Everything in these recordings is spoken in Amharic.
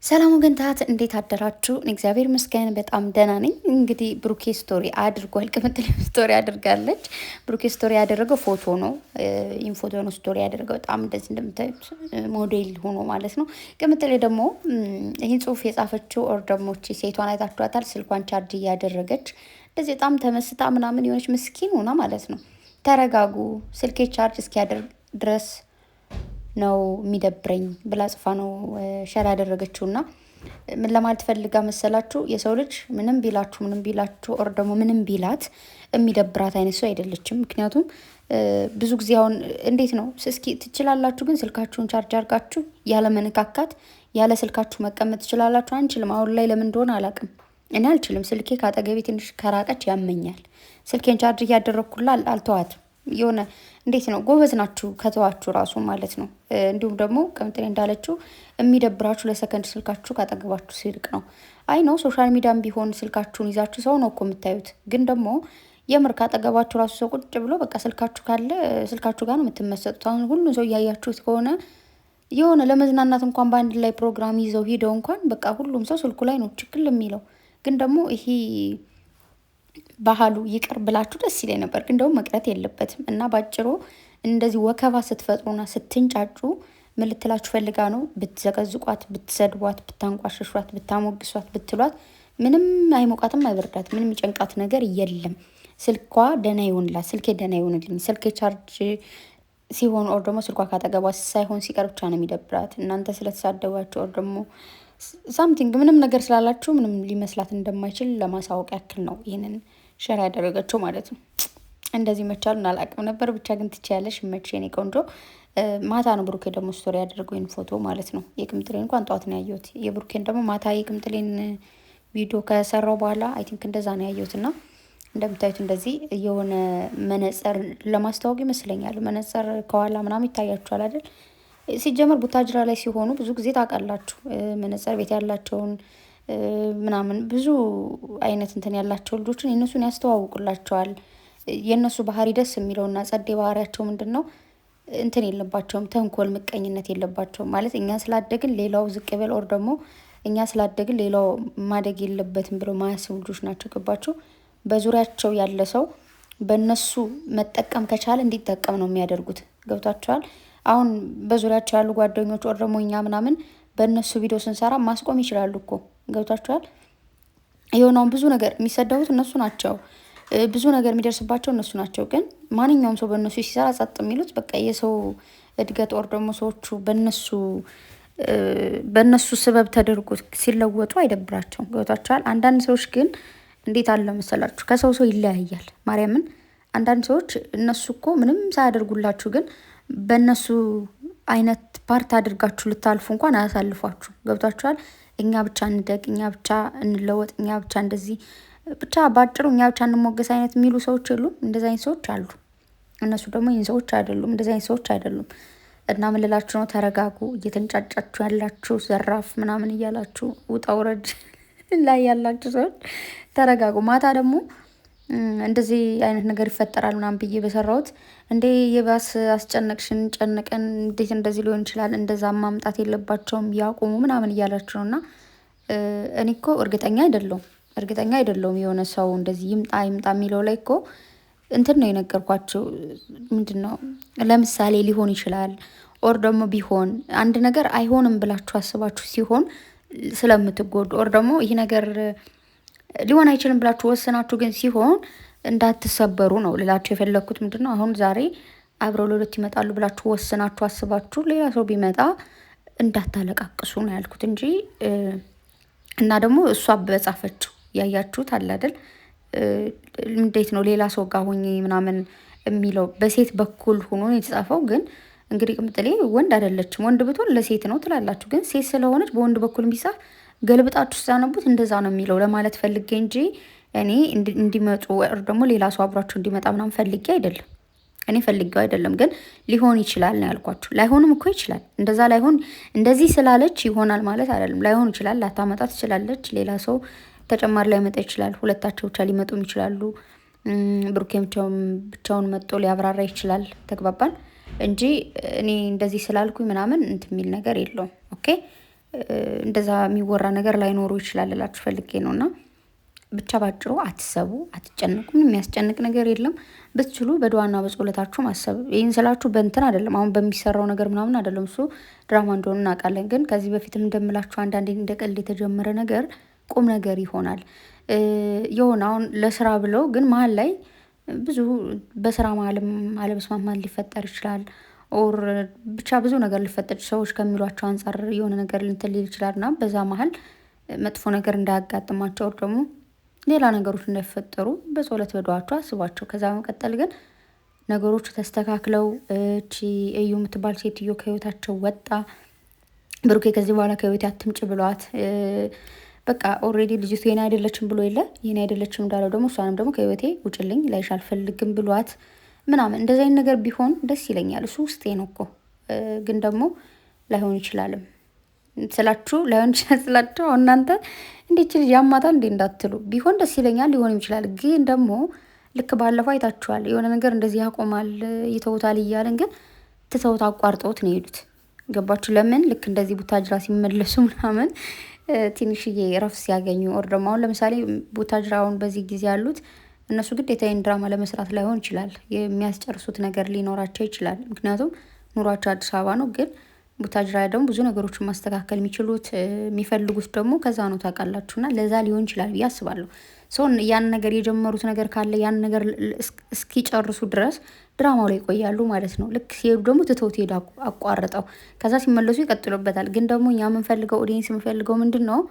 ሰላም ወገንታት እንዴት አደራችሁ? እግዚአብሔር ይመስገን በጣም ደህና ነኝ። እንግዲህ ብሩኬ ስቶሪ አድርጓል። ቅምጥሌ ስቶሪ አድርጋለች። ብሩኬ ስቶሪ ያደረገው ፎቶ ነው። ይህን ፎቶ ነው ስቶሪ ያደረገው። በጣም እንደዚህ እንደምታዩት ሞዴል ሆኖ ማለት ነው። ቅምጥሌ ደግሞ ይህን ጽሁፍ የጻፈችው ኦር ደግሞ ሴቷን አይታችኋታል። ስልኳን ቻርጅ እያደረገች እንደዚህ በጣም ተመስጣ ምናምን የሆነች ምስኪን ሆና ማለት ነው። ተረጋጉ፣ ስልኬ ቻርጅ እስኪያደርግ ድረስ ነው የሚደብረኝ ብላ ጽፋ ነው ሸር ያደረገችው። እና ምን ለማለት ፈልጋ መሰላችሁ? የሰው ልጅ ምንም ቢላችሁ ኦር ደግሞ ምንም ቢላት የሚደብራት አይነት ሰው አይደለችም። ምክንያቱም ብዙ ጊዜ አሁን እንዴት ነው እስኪ ትችላላችሁ፣ ግን ስልካችሁን ቻርጅ አርጋችሁ ያለ መነካካት ያለ ስልካችሁ መቀመጥ ትችላላችሁ? አንችልም። አሁን ላይ ለምን እንደሆነ አላውቅም። እኔ አልችልም። ስልኬ ከአጠገቤ ትንሽ ከራቀች ያመኛል። ስልኬን ቻርጅ እያደረግኩላ አልተዋትም። የሆነ እንዴት ነው ጎበዝ ናችሁ ከተዋችሁ ራሱ ማለት ነው። እንዲሁም ደግሞ ቅምጥሌ እንዳለችው የሚደብራችሁ ለሰከንድ ስልካችሁ ካጠገባችሁ ሲርቅ ነው። አይ ነው ሶሻል ሚዲያም ቢሆን ስልካችሁን ይዛችሁ ሰው ነው እኮ የምታዩት። ግን ደግሞ የምር ካጠገባችሁ ራሱ ሰው ቁጭ ብሎ በቃ ስልካችሁ ካለ ስልካችሁ ጋር ነው የምትመሰጡት። አሁን ሁሉም ሰው እያያችሁት ከሆነ የሆነ ለመዝናናት እንኳን በአንድ ላይ ፕሮግራም ይዘው ሂደው እንኳን በቃ ሁሉም ሰው ስልኩ ላይ ነው ችክል የሚለው። ግን ደግሞ ይሄ ባህሉ ይቅር ብላችሁ ደስ ይለኝ ነበር፣ ግን ደግሞ መቅረት የለበትም። እና ባጭሩ እንደዚህ ወከባ ስትፈጥሩና ስትንጫጩ ምን ልትላችሁ ፈልጋ ነው? ብትዘቀዝቋት፣ ብትሰድቧት፣ ብታንቋሸሿት፣ ብታሞግሷት፣ ብትሏት ምንም አይሞቃትም፣ አይበርዳት፣ ምንም ይጨንቃት ነገር የለም። ስልኳ ደህና ይሆንላት፣ ስልኬ ደህና ይሆንልኝ። ስልኬ ቻርጅ ሲሆን ኦር ደግሞ ስልኳ ካጠገቧ ሳይሆን ሲቀር ብቻ ነው የሚደብራት። እናንተ ስለተሳደባችሁ ኦር ደግሞ ሳምቲንግ ምንም ነገር ስላላችሁ ምንም ሊመስላት እንደማይችል ለማሳወቅ ያክል ነው ይህንን ሸር ያደረገችው ማለት ነው። እንደዚህ መቻሉን አላውቅም ነበር። ብቻ ግን ትችያለሽ፣ መቼ የኔ ቆንጆ። ማታ ነው ብሩኬ ደግሞ ስቶሪ ያደረገው ይህን ፎቶ ማለት ነው። የቅምጥሌን እንኳን ጠዋት ነው ያየሁት። የብሩኬን ደግሞ ማታ የቅምጥሌን ቪዲዮ ከሰራው በኋላ አይ ቲንክ እንደዛ ነው ያየሁት። እና እንደምታዩት እንደዚህ የሆነ መነጽር ለማስታወቅ ይመስለኛል። መነጽር ከኋላ ምናምን ይታያችኋል አይደል? ሲጀመር ቡታጅራ ላይ ሲሆኑ ብዙ ጊዜ ታውቃላችሁ መነጽር ቤት ያላቸውን ምናምን ብዙ አይነት እንትን ያላቸው ልጆችን የእነሱን ያስተዋውቁላቸዋል። የእነሱ ባህሪ ደስ የሚለውና ጸዴ ባህሪያቸው ምንድን ነው? እንትን የለባቸውም፣ ተንኮል፣ ምቀኝነት የለባቸውም። ማለት እኛ ስላደግን ሌላው ዝቅ በል ኦር ደግሞ እኛ ስላደግን ሌላው ማደግ የለበትም ብለው ማያስቡ ልጆች ናቸው። ገባችሁ? በዙሪያቸው ያለ ሰው በእነሱ መጠቀም ከቻለ እንዲጠቀም ነው የሚያደርጉት። ገብቷቸዋል? አሁን በዙሪያቸው ያሉ ጓደኞች ኦር ደግሞ እኛ ምናምን በእነሱ ቪዲዮ ስንሰራ ማስቆም ይችላሉ እኮ። ገብቷቸዋል? የሆነውን ብዙ ነገር የሚሰደቡት እነሱ ናቸው፣ ብዙ ነገር የሚደርስባቸው እነሱ ናቸው። ግን ማንኛውም ሰው በእነሱ ሲሰራ ጸጥ የሚሉት በቃ የሰው እድገት ኦር ደግሞ ሰዎቹ በእነሱ ስበብ ተደርጎ ሲለወጡ አይደብራቸውም። ገብቷቸዋል? አንዳንድ ሰዎች ግን እንዴት አለ መሰላችሁ ከሰው ሰው ይለያያል። ማርያምን አንዳንድ ሰዎች እነሱ እኮ ምንም ሳያደርጉላችሁ ግን በእነሱ አይነት ፓርት አድርጋችሁ ልታልፉ እንኳን አያሳልፏችሁ። ገብቷችኋል? እኛ ብቻ እንደግ፣ እኛ ብቻ እንለወጥ፣ እኛ ብቻ እንደዚህ ብቻ ባጭሩ እኛ ብቻ እንሞገስ አይነት የሚሉ ሰዎች የሉም? እንደዚህ አይነት ሰዎች አሉ። እነሱ ደግሞ ይህን ሰዎች አይደሉም፣ እንደዚህ አይነት ሰዎች አይደሉም። እና ምን ልላችሁ ነው? ተረጋጉ። እየተንጫጫችሁ ያላችሁ ዘራፍ ምናምን እያላችሁ ውጣ ውረድ ላይ ያላችሁ ሰዎች ተረጋጉ። ማታ ደግሞ እንደዚህ አይነት ነገር ይፈጠራል ምናምን ብዬ በሰራሁት እንዴ የባስ አስጨነቅሽን፣ ጨነቀን፣ እንዴት እንደዚህ ሊሆን ይችላል? እንደዛ ማምጣት የለባቸውም ያቆሙ ምናምን እያላችሁ ነው። እና እኔ እኮ እርግጠኛ አይደለሁም የሆነ ሰው እንደዚህ ይምጣ ይምጣ የሚለው ላይ እኮ እንትን ነው የነገርኳቸው። ምንድን ነው ለምሳሌ ሊሆን ይችላል ኦር ደግሞ ቢሆን አንድ ነገር አይሆንም ብላችሁ አስባችሁ ሲሆን ስለምትጎዱ ኦር ደግሞ ይህ ነገር ሊሆን አይችልም ብላችሁ ወሰናችሁ ግን ሲሆን እንዳትሰበሩ ነው ልላችሁ የፈለግኩት። ምንድን ነው አሁን ዛሬ አብረው ለሁለት ይመጣሉ ብላችሁ ወሰናችሁ አስባችሁ ሌላ ሰው ቢመጣ እንዳታለቃቅሱ ነው ያልኩት እንጂ እና ደግሞ እሷ በጻፈችው ያያችሁት አለ አይደል? እንዴት ነው ሌላ ሰው ጋር ሆኜ ምናምን የሚለው በሴት በኩል ሆኖ የተጻፈው። ግን እንግዲህ ቅምጥሌ ወንድ አይደለችም። ወንድ ብትሆን ለሴት ነው ትላላችሁ፣ ግን ሴት ስለሆነች በወንድ በኩል ቢጻፍ ገልብጣችሁ ስታነቡት እንደዛ ነው የሚለው ለማለት ፈልጌ እንጂ እኔ እንዲመጡ ደግሞ ሌላ ሰው አብሯችሁ እንዲመጣ ምናምን ፈልጌ አይደለም። እኔ ፈልጌው አይደለም፣ ግን ሊሆን ይችላል ነው ያልኳችሁ። ላይሆንም እኮ ይችላል። እንደዛ ላይሆን እንደዚህ ስላለች ይሆናል ማለት አይደለም። ላይሆን ይችላል፣ ላታመጣ ትችላለች። ሌላ ሰው ተጨማሪ ላይመጣ ይችላል። ሁለታቸው ብቻ ሊመጡም ይችላሉ። ብሩኬም ብቻውን መጥቶ ሊያብራራ ይችላል። ተግባባን እንጂ እኔ እንደዚህ ስላልኩኝ ምናምን እንትን የሚል ነገር የለውም። ኦኬ እንደዛ የሚወራ ነገር ላይኖሩ ይችላል እላችሁ ፈልጌ ነው። እና ብቻ ባጭሩ አትሰቡ፣ አትጨንቁም። የሚያስጨንቅ ነገር የለም። ብትችሉ በድዋና በጸሎታችሁ ማሰብ። ይህን ስላችሁ በእንትን አይደለም፣ አሁን በሚሰራው ነገር ምናምን አይደለም። እሱ ድራማ እንደሆነ እናውቃለን። ግን ከዚህ በፊትም እንደምላችሁ አንዳንዴ እንደ ቀልድ የተጀመረ ነገር ቁም ነገር ይሆናል። የሆነ አሁን ለስራ ብለው ግን መሀል ላይ ብዙ በስራ መሀልም አለመስማማት ሊፈጠር ይችላል። ኦር ብቻ ብዙ ነገር ሊፈጠር ሰዎች ከሚሏቸው አንጻር የሆነ ነገር ልንትን ሊል ይችላል እና በዛ መሀል መጥፎ ነገር እንዳያጋጥማቸው ደግሞ ሌላ ነገሮች እንዳይፈጠሩ በጸሎት በዱዓችሁ አስቧቸው። ከዛ በመቀጠል ግን ነገሮቹ ተስተካክለው እቺ እዩ የምትባል ሴትዮ ከህይወታቸው ወጣ። ብሩኬ ከዚህ በኋላ ከህይወት አትምጭ ብሏት በቃ ኦልሬዲ ልጅቱ የኔ አይደለችም ብሎ የለ የኔ አይደለችም እንዳለው ደግሞ እሷንም ደግሞ ከህይወቴ ውጭልኝ ላይሽ አልፈልግም ብሏት ምናምን እንደዚ አይነት ነገር ቢሆን ደስ ይለኛል። እሱ ውስጤ ነው እኮ ግን ደግሞ ላይሆን ይችላልም ስላችሁ ላይሆን ይችላል ስላችሁ እናንተ እንዴት ልጅ ያማታል እንዴ እንዳትሉ ቢሆን ደስ ይለኛል። ሊሆንም ይችላል ግን ደግሞ ልክ ባለፈው አይታችኋል። የሆነ ነገር እንደዚህ ያቆማል ይተውታል እያለን ግን ትተውት አቋርጠውት ነው የሄዱት። ገባችሁ? ለምን ልክ እንደዚህ ቡታጅራ ሲመለሱ ምናምን ትንሽዬ እረፍት ሲያገኙ ኦር ደግሞ አሁን ለምሳሌ ቡታጅራውን በዚህ ጊዜ ያሉት እነሱ ግዴታ ይህን ድራማ ለመስራት ላይሆን ይችላል። የሚያስጨርሱት ነገር ሊኖራቸው ይችላል። ምክንያቱም ኑሯቸው አዲስ አበባ ነው። ግን ቡታጅራ ደግሞ ብዙ ነገሮችን ማስተካከል የሚችሉት የሚፈልጉት ደግሞ ከዛ ነው ታውቃላችሁና ለዛ ሊሆን ይችላል ብዬ አስባለሁ። ሰው ያን ነገር የጀመሩት ነገር ካለ ያን ነገር እስኪጨርሱ ድረስ ድራማው ላይ ይቆያሉ ማለት ነው። ልክ ሲሄዱ ደግሞ ትተውት ሄዱ አቋርጠው፣ ከዛ ሲመለሱ ይቀጥሉበታል። ግን ደግሞ እኛ የምንፈልገው ኦዲየንስ የምንፈልገው ምንድን ነው?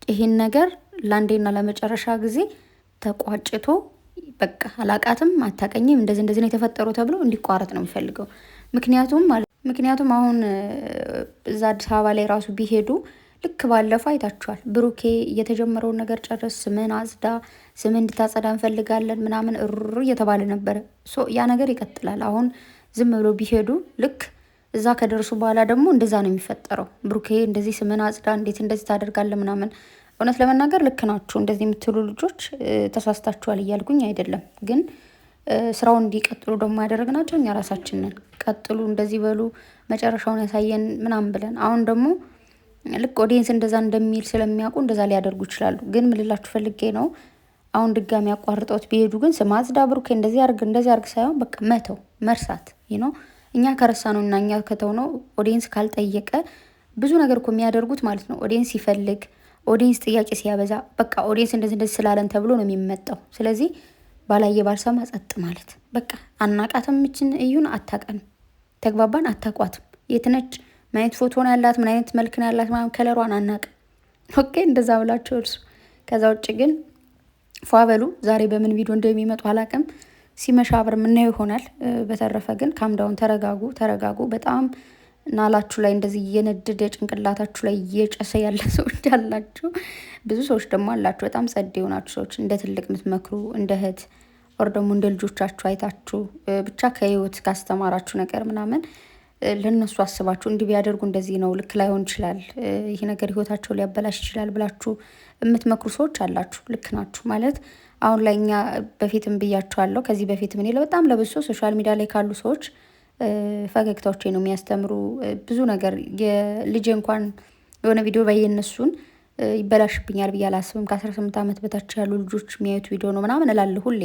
ይሄን ነገር ለአንዴና ለመጨረሻ ጊዜ ተቋጭቶ በቃ አላቃትም አታቀኝም እንደዚህ ነው የተፈጠረው ተብሎ እንዲቋረጥ ነው የሚፈልገው። ምክንያቱም አሁን እዛ አዲስ አበባ ላይ ራሱ ቢሄዱ ልክ ባለፈው አይታችኋል። ብሩኬ የተጀመረውን ነገር ጨርስ፣ ስምን አጽዳ፣ ስምን እንድታጸዳ እንፈልጋለን ምናምን እየተባለ ነበረ። ያ ነገር ይቀጥላል። አሁን ዝም ብሎ ቢሄዱ ልክ እዛ ከደርሱ በኋላ ደግሞ እንደዛ ነው የሚፈጠረው። ብሩኬ እንደዚህ ስምን አጽዳ፣ እንዴት እንደዚህ ታደርጋለ ምናምን። እውነት ለመናገር ልክ ናችሁ። እንደዚህ የምትሉ ልጆች ተሳስታችኋል እያልኩኝ አይደለም። ግን ስራውን እንዲቀጥሉ ደግሞ ያደረግናቸው እኛ ራሳችንን። ቀጥሉ፣ እንደዚህ በሉ፣ መጨረሻውን ያሳየን ምናምን ብለን አሁን ደግሞ ልክ ኦዲየንስ እንደዛ እንደሚል ስለሚያውቁ እንደዛ ሊያደርጉ ይችላሉ። ግን ምልላችሁ ፈልጌ ነው አሁን ድጋሚ ያቋርጠውት ቢሄዱ ግን ስም አጽዳ፣ ብሩኬ እንደዚህ አርግ ሳይሆን በቃ መተው መርሳት ነው። እኛ ከረሳ ነው እና እኛ ከተው ነው ኦዲየንስ ካልጠየቀ ብዙ ነገር እኮ የሚያደርጉት ማለት ነው። ኦዲየንስ ሲፈልግ ኦዲየንስ ጥያቄ ሲያበዛ በቃ ኦዲየንስ እንደዚህ ስላለን ተብሎ ነው የሚመጣው። ስለዚህ ባላየ ባልሰማ ጸጥ ማለት በቃ አናቃትም። ምችን እዩን አታቀንም፣ ተግባባን፣ አታቋትም፣ የትነች ምን አይነት ፎቶ ነው ያላት፣ ምን አይነት መልክ ነው ያላት፣ ምናምን ከለሯን አናቅም። ኦኬ እንደዛ ብላችሁ እርሱ። ከዛ ውጭ ግን ፏበሉ። ዛሬ በምን ቪዲዮ እንደሚመጡ አላቅም። ሲመሻ አብር የምናየው ይሆናል። በተረፈ ግን ካምዳውን ተረጋጉ። በጣም ናላችሁ ላይ እንደዚህ እየነደደ ጭንቅላታችሁ ላይ እየጨሰ ያለ ሰዎች አላችሁ። ብዙ ሰዎች ደግሞ አላችሁ በጣም ጸድ የሆናችሁ ሰዎች እንደ ትልቅ የምትመክሩ እንደ እህት ወር ደግሞ እንደ ልጆቻችሁ አይታችሁ ብቻ ከህይወት ካስተማራችሁ ነገር ምናምን ለነሱ አስባችሁ እንዲህ ቢያደርጉ እንደዚህ ነው፣ ልክ ላይሆን ይችላል፣ ይሄ ነገር ህይወታቸው ሊያበላሽ ይችላል ብላችሁ የምትመክሩ ሰዎች አላችሁ። ልክ ናችሁ ማለት አሁን ላይ እኛ በፊትም ብያችኋለሁ። ከዚህ በፊትም እኔ በጣም ለብሶ ሶሻል ሚዲያ ላይ ካሉ ሰዎች ፈገግታዎቼ ነው የሚያስተምሩ ብዙ ነገር። የልጄ እንኳን የሆነ ቪዲዮ በየነሱን ይበላሽብኛል ብዬ አላስብም። ከ18 ዓመት በታች ያሉ ልጆች የሚያዩት ቪዲዮ ነው ምናምን እላለሁ ሁሌ።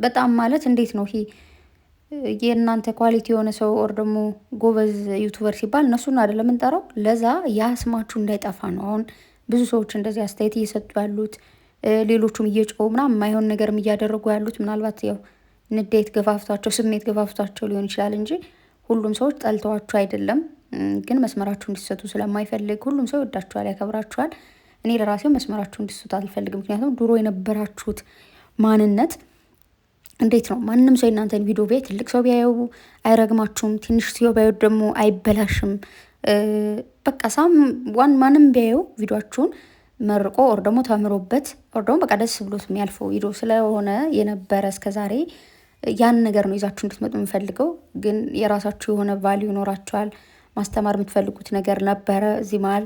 በጣም ማለት እንዴት ነው ይሄ የእናንተ ኳሊቲ የሆነ ሰው ኦር ደግሞ ጎበዝ ዩቱበር ሲባል እነሱን አይደለም የምንጠራው። ለዛ ያ ስማችሁ እንዳይጠፋ ነው አሁን ብዙ ሰዎች እንደዚህ አስተያየት እየሰጡ ያሉት። ሌሎቹም እየጮሁ ምናምን የማይሆን ነገርም እያደረጉ ያሉት ምናልባት ያው ንዴት ገፋፍቷቸው ስሜት ገፋፍቷቸው ሊሆን ይችላል እንጂ ሁሉም ሰዎች ጠልተዋችሁ አይደለም። ግን መስመራችሁ እንዲሰጡ ስለማይፈልግ ሁሉም ሰው ይወዳችኋል፣ ያከብራችኋል። እኔ ለራሴው መስመራችሁ እንዲሰጡ አልፈልግም። ምክንያቱም ድሮ የነበራችሁት ማንነት እንዴት ነው? ማንም ሰው የእናንተን ቪዲዮ ቢያይ ትልቅ ሰው ቢያየው አይረግማችሁም፣ ትንሽ ሰው ቢያዩ ደግሞ አይበላሽም። በቃ ማንም ቢያየው ቪዲዮችሁን መርቆ ኦር ደግሞ ተምሮበት ኦር ደግሞ በቃ ደስ ብሎት የሚያልፈው ቪዲዮ ስለሆነ የነበረ እስከዛሬ ያን ነገር ነው ይዛችሁ እንድትመጡ የምፈልገው። ግን የራሳችሁ የሆነ ቫልዩ ይኖራችኋል። ማስተማር የምትፈልጉት ነገር ነበረ እዚህ መሀል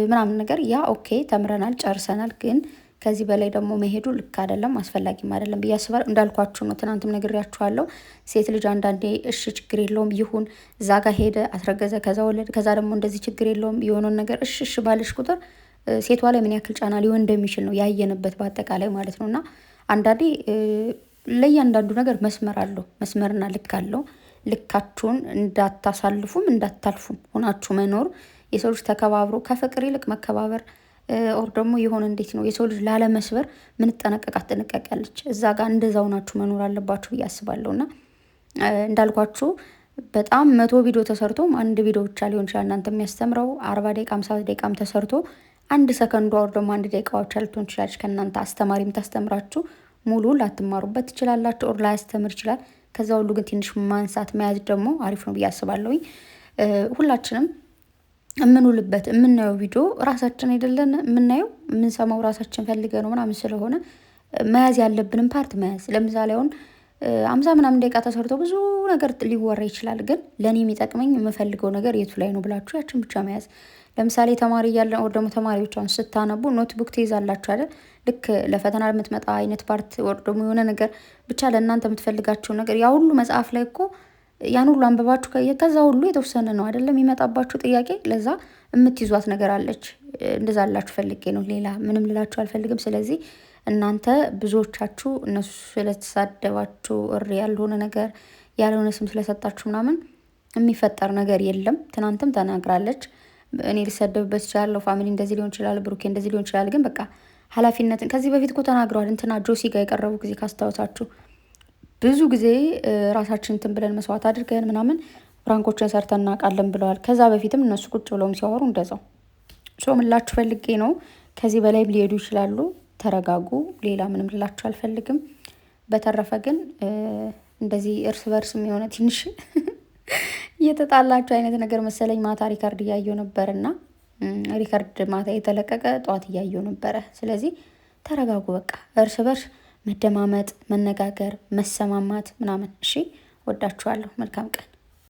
ምናምን ነገር ያ ኦኬ ተምረናል፣ ጨርሰናል። ግን ከዚህ በላይ ደግሞ መሄዱ ልክ አይደለም፣ አስፈላጊም አይደለም ብዬ አስባለሁ። እንዳልኳችሁ ነው፣ ትናንትም ነግሬያችኋለሁ። ሴት ልጅ አንዳንዴ እሺ ችግር የለውም ይሁን፣ እዛ ጋር ሄደ አስረገዘ፣ ከዛ ወለድ፣ ከዛ ደግሞ እንደዚህ ችግር የለውም የሆነውን ነገር እሺ ባለሽ ቁጥር ሴቷ ላይ ምን ያክል ጫና ሊሆን እንደሚችል ነው ያየንበት በአጠቃላይ ማለት ነው። እና አንዳንዴ ለእያንዳንዱ ነገር መስመር አለው፣ መስመርና ልክ አለው። ልካችሁን እንዳታሳልፉም እንዳታልፉም ሆናችሁ መኖር። የሰው ልጅ ተከባብሮ ከፍቅር ይልቅ መከባበር ኦር ደግሞ የሆነ እንዴት ነው የሰው ልጅ ላለመስበር ምንጠነቀቃት ጥንቃቄ ያለች እዛ ጋር እንደዛው ናችሁ መኖር አለባችሁ ብዬ አስባለሁ። እና እንዳልኳችሁ በጣም 100 ቪዲዮ ተሰርቶም አንድ ቪዲዮ ብቻ ሊሆን ይችላል እናንተ የሚያስተምረው 40 ደቂቃ 50 ደቂቃም ተሰርቶ 1 ሰከንዷ ወር ደግሞ 1 ደቂቃ ብቻ ልትሆን ትችላለች። ከእናንተ አስተማሪም ታስተምራችሁ ሙሉ ላትማሩበት ትችላላችሁ፣ ኦር ላያስተምር ይችላል። ከዛ ሁሉ ግን ትንሽ ማንሳት መያዝ ደግሞ አሪፍ ነው ብዬ አስባለሁኝ። ሁላችንም የምንውልበት የምናየው ቪዲዮ ራሳችን አይደለን የምናየው የምንሰማው ራሳችን ፈልገ ነው ምናምን ስለሆነ መያዝ ያለብንም ፓርት መያዝ። ለምሳሌ አሁን 50 ምናምን ደቂቃ ተሰርቶ ብዙ ነገር ሊወራ ይችላል። ግን ለእኔ የሚጠቅመኝ የምፈልገው ነገር የቱ ላይ ነው ብላችሁ ያችን ብቻ መያዝ። ለምሳሌ ተማሪ እያለን ወር ደግሞ ተማሪዎች አሁን ስታነቡ ኖትቡክ ትይዛላችሁ አይደል? ልክ ለፈተና የምትመጣ አይነት ፓርት ወር ደግሞ የሆነ ነገር ብቻ ለእናንተ የምትፈልጋቸው ነገር ያ ሁሉ መጽሐፍ ላይ እኮ ያን ሁሉ አንብባችሁ ከዛ ሁሉ የተወሰነ ነው አይደለም የሚመጣባችሁ ጥያቄ። ለዛ የምትይዟት ነገር አለች። እንደዛ አላችሁ ፈልጌ ነው፣ ሌላ ምንም ልላችሁ አልፈልግም። ስለዚህ እናንተ ብዙዎቻችሁ እነሱ ስለተሳደባችሁ ያልሆነ ነገር ያልሆነ ስም ስለሰጣችሁ ምናምን የሚፈጠር ነገር የለም። ትናንትም ተናግራለች። እኔ ሊሰደብበት ይችላለሁ፣ ፋሚሊ እንደዚህ ሊሆን ይችላል፣ ብሩኬ እንደዚህ ሊሆን ይችላል። ግን በቃ ኃላፊነትን ከዚህ በፊት እኮ ተናግረዋል። እንትና ጆሲ ጋር የቀረቡ ጊዜ ካስታወሳችሁ ብዙ ጊዜ ራሳችን እንትን ብለን መስዋዕት አድርገን ምናምን ፕራንኮችን ሰርተን እናውቃለን ብለዋል። ከዛ በፊትም እነሱ ቁጭ ብለውም ሲያወሩ እንደዛው። ምላችሁ ፈልጌ ነው። ከዚህ በላይ ሊሄዱ ይችላሉ። ተረጋጉ። ሌላ ምንም ልላችሁ አልፈልግም። በተረፈ ግን እንደዚህ እርስ በርስ የሆነ ትንሽ እየተጣላችሁ አይነት ነገር መሰለኝ። ማታ ሪካርድ እያየሁ ነበር እና ሪካርድ ማታ የተለቀቀ ጠዋት እያየሁ ነበረ። ስለዚህ ተረጋጉ። በቃ እርስ በርስ መደማመጥ፣ መነጋገር፣ መሰማማት ምናምን። እሺ፣ ወዳችኋለሁ። መልካም ቀን።